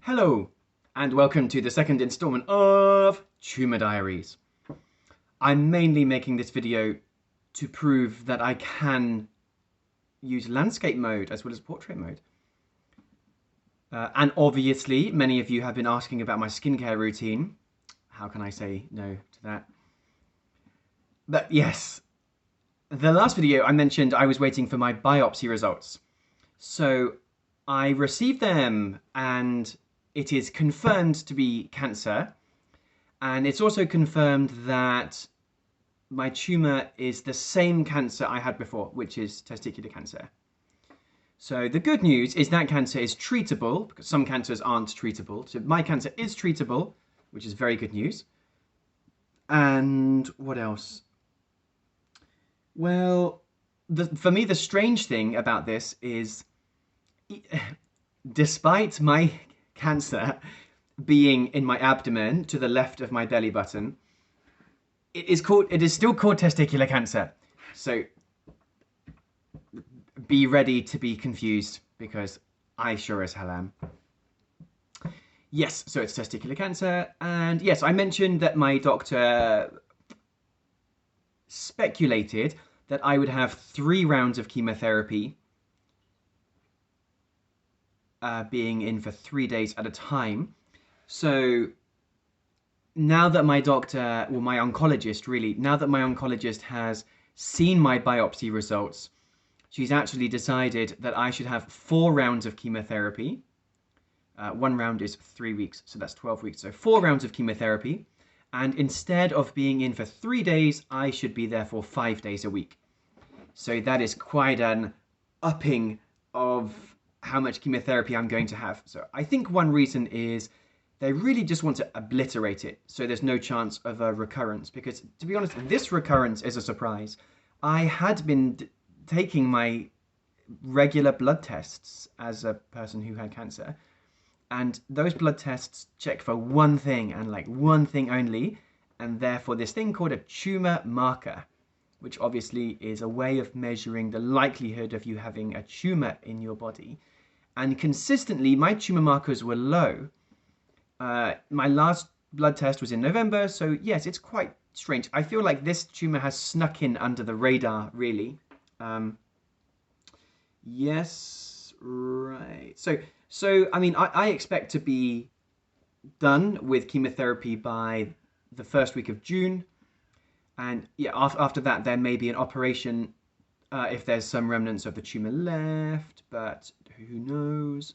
Hello, and welcome to the second installment of Tumour Diaries. I'm mainly making this video to prove that I can use landscape mode as well as portrait mode. And obviously, many of you have been asking about my skincare routine. How can I say no to that? But yes, the last video I mentioned I was waiting for my biopsy results. So I received them and it is confirmed to be cancer. And it's also confirmed that my tumour is the same cancer I had before, which is testicular cancer. So the good news is that cancer is treatable, because some cancers aren't treatable. So my cancer is treatable, which is very good news. And what else? Well, for me, the strange thing about this is, despite my cancer being in my abdomen to the left of my belly button, it is still called testicular cancer. So be ready to be confused, because I sure as hell am. Yes, so it's testicular cancer, and yes, I mentioned that my doctor speculated that I would have 3 rounds of chemotherapy, being in for 3 days at a time. So now that my doctor, well, my oncologist really, now that my oncologist has seen my biopsy results, she's actually decided that I should have 4 rounds of chemotherapy. 1 round is 3 weeks, so that's 12 weeks. So 4 rounds of chemotherapy. And instead of being in for 3 days, I should be there for 5 days a week. So that is quite an upping of how much chemotherapy I'm going to have. So I think one reason is they really just want to obliterate it, so there's no chance of a recurrence. Because, to be honest, this recurrence is a surprise. I had been taking my regular blood tests as a person who had cancer, and those blood tests check for one thing, and like one thing only, and therefore this thing called a tumour marker, which obviously is a way of measuring the likelihood of you having a tumour in your body. And consistently, my tumour markers were low. My last blood test was in November, so yes, it's quite strange. I feel like this tumour has snuck in under the radar, really. Yes, right. So I mean, I expect to be done with chemotherapy by the first week of June. And yeah, after that, there may be an operation if there's some remnants of the tumour left, but who knows?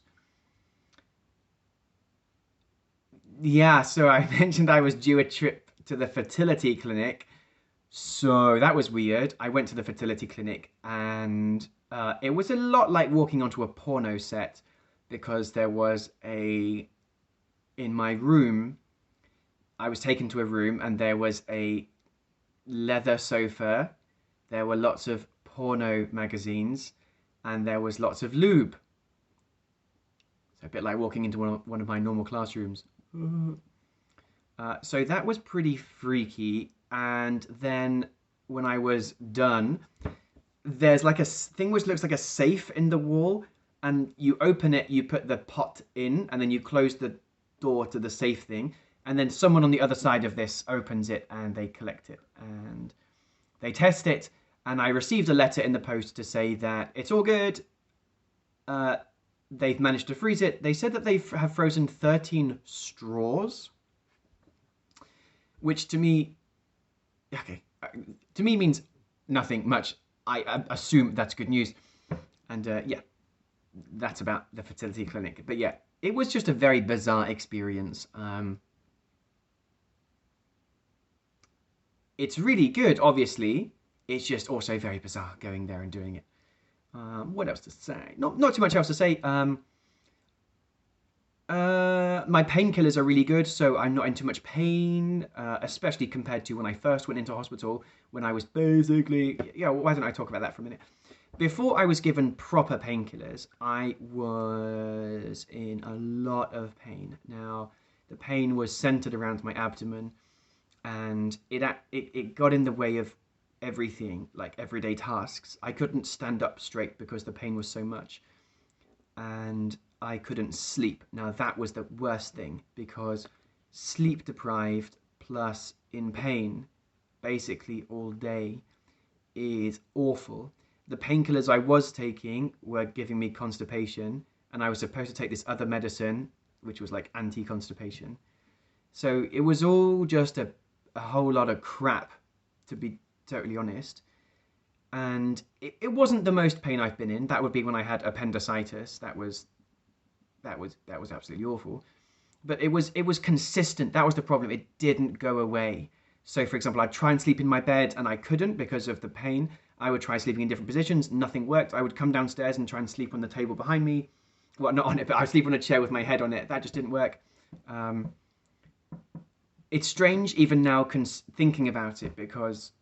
Yeah, so I mentioned I was due a trip to the fertility clinic. So that was weird. I went to the fertility clinic and it was a lot like walking onto a porno set, because there was in my room, I was taken to a room and there was a leather sofa. There were lots of porno magazines and there was lots of lube. So a bit like walking into one of my normal classrooms. So that was pretty freaky. And then when I was done, there's like a thing which looks like a safe in the wall, and you open it, you put the pot in, and then you close the door to the safe thing, and then someone on the other side of this opens it and they collect it and they test it. And I received a letter in the post to say that it's all good. They've managed to freeze it. They said that they have frozen 13 straws, which to me, okay, to me means nothing much. I assume that's good news. And yeah, that's about the fertility clinic. But yeah, it was just a very bizarre experience. It's really good, obviously. It's just also very bizarre going there and doing it. What else to say? Not too much else to say. My painkillers are really good, so I'm not in too much pain, especially compared to when I first went into hospital, when I was basically... Yeah, why don't I talk about that for a minute? Before I was given proper painkillers, I was in a lot of pain. Now, the pain was centered around my abdomen, and it got in the way of everything, like everyday tasks. I couldn't stand up straight because the pain was so much. And I couldn't sleep. Now that was the worst thing, because sleep deprived plus in pain basically all day is awful. The painkillers I was taking were giving me constipation, and I was supposed to take this other medicine, which was like anti-constipation. So it was all just a whole lot of crap, to be totally honest. And it wasn't the most pain I've been in. That would be when I had appendicitis. That was absolutely awful. But it was consistent. That was the problem. It didn't go away. So for example, I'd try and sleep in my bed and I couldn't because of the pain. I would try sleeping in different positions. Nothing worked. I would come downstairs and try and sleep on the table behind me. Well, not on it, but I would sleep on a chair with my head on it. That just didn't work. It's strange even now thinking about it, because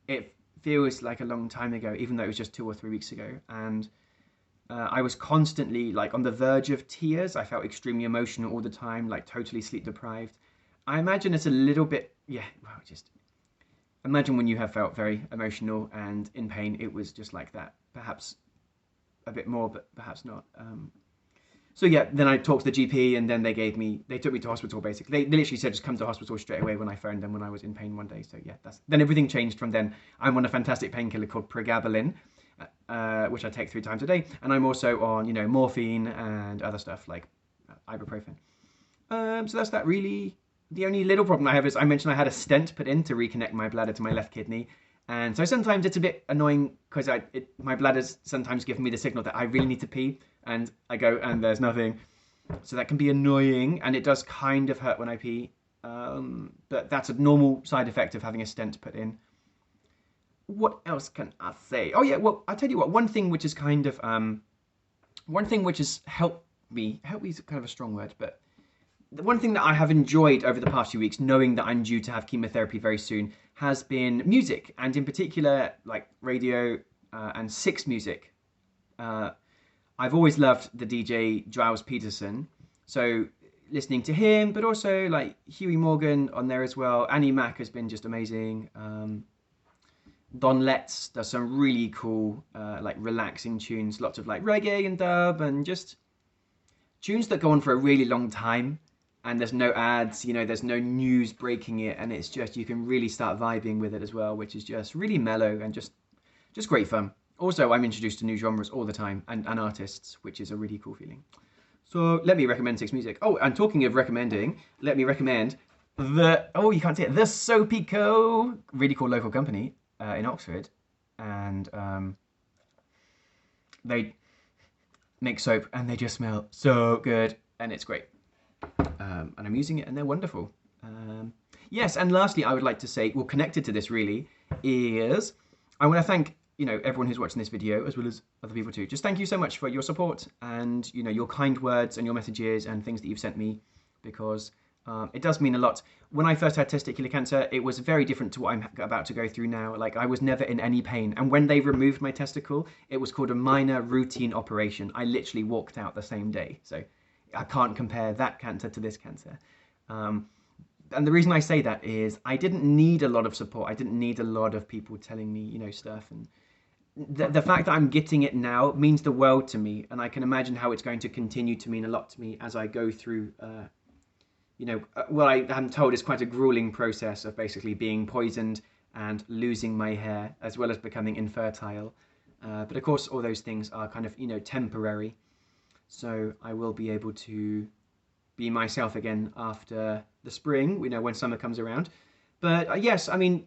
it feels like a long time ago, even though it was just 2 or 3 weeks ago. And I was constantly like on the verge of tears. I felt extremely emotional all the time, like totally sleep deprived. I imagine it's a little bit, yeah, well, just imagine when you have felt very emotional and in pain, it was just like that. Perhaps a bit more, but perhaps not. So yeah, then I talked to the GP, and then they took me to hospital basically. They literally said just come to hospital straight away when I phoned them when I was in pain one day. So yeah, then everything changed from then. I'm on a fantastic painkiller called pregabalin, which I take 3 times a day, and I'm also on morphine and other stuff like ibuprofen. So that's that really. The only little problem I have is I mentioned I had a stent put in to reconnect my bladder to my left kidney. And so sometimes it's a bit annoying because my bladder's sometimes giving me the signal that I really need to pee, and I go and there's nothing. So that can be annoying, and it does kind of hurt when I pee. But that's a normal side effect of having a stent put in. What else can I say? Oh yeah, well, I'll tell you what, one thing which has helped me is kind of a strong word, but the one thing that I have enjoyed over the past few weeks, knowing that I'm due to have chemotherapy very soon, has been music, and in particular, like radio and Six music. I've always loved the DJ Giles Peterson, so listening to him, but also like Huey Morgan on there as well. Annie Mac has been just amazing. Don Letts does some really cool, like relaxing tunes, lots of like reggae and dub, and just tunes that go on for a really long time. And there's no ads, there's no news breaking it, and it's just, you can really start vibing with it as well, which is just really mellow and just great fun. Also, I'm introduced to new genres all the time and artists, which is a really cool feeling. So let me recommend Six music. Oh, and talking of recommending, let me recommend you can't see it, the Soapy Co, really cool local company in Oxford, and they make soap and they just smell so good, and it's great. And I'm using it, and they're wonderful. Yes, and lastly, I would like to say, well, connected to this really, is I want to thank everyone who's watching this video, as well as other people too. Just thank you so much for your support and your kind words and your messages and things that you've sent me, because it does mean a lot. When I first had testicular cancer, it was very different to what I'm about to go through now. Like, I was never in any pain, and when they removed my testicle, it was called a minor routine operation. I literally walked out the same day. So I can't compare that cancer to this cancer. And the reason I say that is I didn't need a lot of support. I didn't need a lot of people telling me, stuff. And the fact that I'm getting it now means the world to me. And I can imagine how it's going to continue to mean a lot to me as I go through, what I'm told is quite a grueling process of basically being poisoned and losing my hair, as well as becoming infertile. But of course, all those things are kind of, temporary. So I will be able to be myself again after the spring, when summer comes around. But yes, I mean,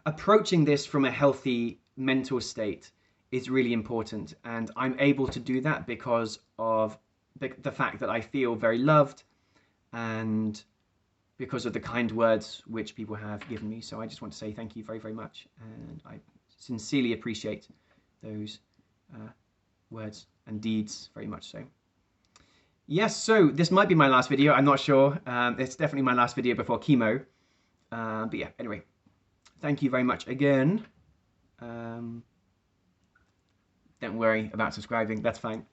approaching this from a healthy mental state is really important. And I'm able to do that because of the fact that I feel very loved, and because of the kind words which people have given me. So I just want to say thank you very, very much. And I sincerely appreciate those words and deeds very much so. Yes, so this might be my last video, I'm not sure. It's definitely my last video before chemo. But yeah, anyway, thank you very much again. Don't worry about subscribing, that's fine.